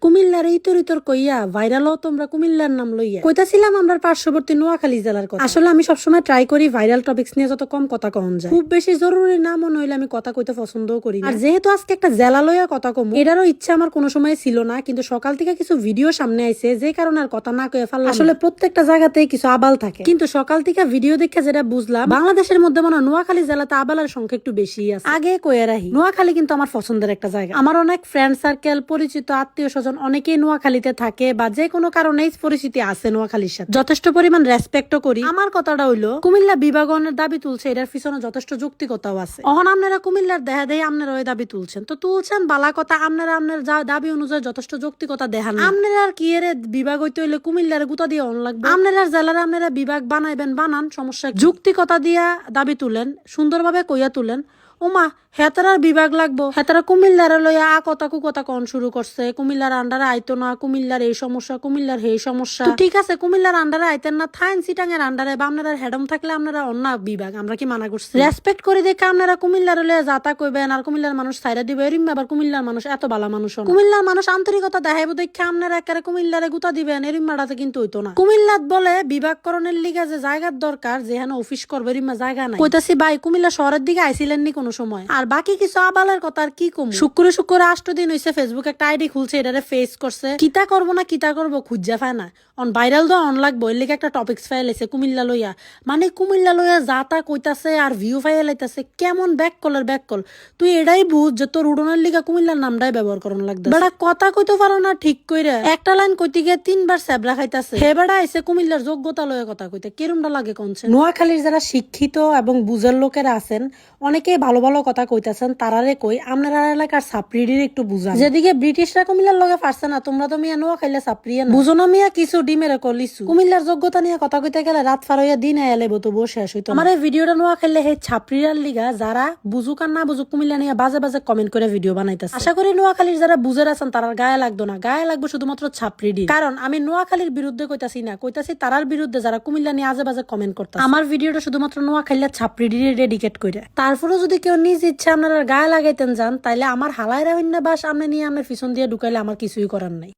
কুমিল্লার এই তরিতর কইয়া ভাইরালও তোমরা কুমিল্লার নাম লইয়া কইতাছিলাম আমরা পার্শ্ববর্তী নোয়াখালী জেলার কথা। আসলে আমি সবসময় ট্রাই করি ভাইরাল টপিকস নিয়ে যত কম কথা কম যায়। খুব বেশি জরুরি না মনে হইলে আমি কথা কইতে পছন্দও করি। আর যেহেতু আজকে একটা জেলা লইয়া কথা কম, এটারও ইচ্ছা আমার কোনো সময় ছিল না, কিন্তু সকাল থেকে কিছু ভিডিও সামনে আইছে যে কারণে আর কথা না কয়ে ফেললাম। আসলে প্রত্যেকটা জায়গাতেই কিছু আবাল থাকে, কিন্তু সকাল থেকে ভিডিও দেখে যেটা বুঝলাম বাংলাদেশের মধ্যে মনে হয় নোয়াখালী জেলাতে আবালের সংখ্যা একটু বেশি আছে। আগে কয়ে রাখি, নোয়াখালী কিন্তু আমার পছন্দের একটা জায়গা। আমার অনেক ফ্রেন্ড সার্কেল, পরিচিত আত্মীয় স্বজন অনেকেই নোয়াখালীতে থাকে বা যে কোনো কারণে পরিচিতি আছে নোয়াখালীর সাথে, যথেষ্ট পরিমাণ রেসপেক্টও করি। আমার কথাটা হইলো কুমিল্লা বিভাগনের দাবি তুলছে, এটার পিছনে যথেষ্ট যৌক্তিকতাও আছে। অহন আপনারা কুমিল্লার দেখা দেয় আপনারা ওই দাবি তুলছেন, তো তুলছেন বালা কথা, আপনারা আপনার দাবি অনুযায়ী যথেষ্ট যৌক্তিকতা দেখান। আপনারা আর কি এর বিভাগ হইতে হইলে কুমিল্লার গুতা দিয়ে অন লাগবে। আপনারা জেলার আপনারা বিভাগ বানাইবেন, বানান, সমস্যা। যৌক্তিকতা দিয়া দাবি তুলেন, সুন্দরভাবে কইয়া তুলেন। ওমা হেতারার বিভাগ লাগবো, হেতারা কুমিল্লার লইয়া কথা কুকথা কন শুরু করছে। কুমিল্লার আন্ডারে আইতো না, কুমিল্লার এই সমস্যা, কুমিল্লার এই সমস্যা। ঠিক আছে, কুমিল্লার আন্ডারে আইতেন না, থাইন সিটাং এর আন্ডারে বা আপনারা হেডম থাকলে আপনারা অন্য বিভাগ, আমরা কি মানা করছি? রেসপেক্ট করে দেখে আপনারা কুমিল্লার লইয়া যাতা কইবেন আর কুমিল্লার মানুষ ছাইরা দিবে। এরিম আবার কুমিল্লার মানুষ এত বালা মানুষ, কুমিল্লার মানুষ আন্তরিকতা দেখাইব দেখে আপনারা একেবারে কুমিল্লারে গুতা দিবেন, এরিম মারাতে কিন্তু হইতো না। কুমিল্লাত বলে বিভাগকরণের লিগা যে জায়গার দরকার, যেখানে অফিস করবে এরিমা জায়গা নাই। কইতাছি ভাই কুমিল্লা শহরের দিকে আইছিলেন নি কোনো সময়? আর বাকি কিছু আবালের কথা আর কি কম। শুক্র 8 দিন হইছে ফেসবুক একটা আইডি খুলছে, এটারে ফেস করছে। কিতা করবো না কিতা করবো খুঁজা পায় না। অন ভাইরাল তো অন লাগবো, এর লিগে একটা টপিক্স ফাইল আছে কুমিল্লা লইয়া। মানে কুমিল্লা লইয়া যাতা কইতাছে আর ভিউ ফাইল আইতাছে, কেমন ব্যাক কলের ব্যাক কল। তুই এটাই বুঝ যে তোর উড়নের লিগা কুমিল্লার নামটাই ব্যবহার করানো লাগবে। বেড়া কথা কইতে পারো না ঠিক কইরা, একটা লাইন কইতে গিয়ে 3বার স্যাবরা খাইতাছে। হে বেড়া আইছে কুমিল্লার যোগ্যতা লইয়া কথা কইতে, কেরমটা লাগে কোনছে। নোয়াখালীর যারা শিক্ষিত এবং বুঝার লোকেরা আছেন অনেকেই ভালো ভালো কথা কইতাছেন, তারারে কই আপনারা এলাকার সাপ্রিডির একটু বুঝান। যেদিকে ব্রিটিশরা কুমিল্লার লগে পারছে না, তোমরা তো মিয়া নোয়াখাইলে সাপ্রিয়া না বুঝো না মিয়া, কিছু ডিমের কলিসু। কুমিল্লার যোগ্যতা নিয়ে কথা কইতে গেলে রাত ফার হইয়া দিন আয়ালে তো বসে আসইতো। আমার এই ভিডিওটা নোয়াখাইলে হে ছাপরিয়ার লিগা যারা বুঝুক আর না বুঝুক কুমিল্লা নিয়ে বাজে বাজে কমেন্ট করে ভিডিও বানাইতেছে। আশা করি নোয়াখালীর যারা বুঝে আছেন তারার গায়ে লাগতো না, গায়ে লাগবে শুধুমাত্র ছাপরিডি। কারণ আমি নোয়াখালীর বিরুদ্ধে কইতাছি না, কইতাছি তারার বিরুদ্ধে যারা কুমিল্লা নিয়ে আজে বাজে কমেন্ট করতে। আমার ভিডিওটা শুধুমাত্র নোয়াখালীর ছাপরিডির ডেডিকেট করে। তারপরে যদি কেউ নিজ ইচ্ছা আপনারা গায়ে লাগাইতেন যান, তাইলে আমার হালায় রাহিন না বাস আপনি নিয়ে আমার পিছন দিয়ে ঢুকাইলে আমার কিছুই করার নাই।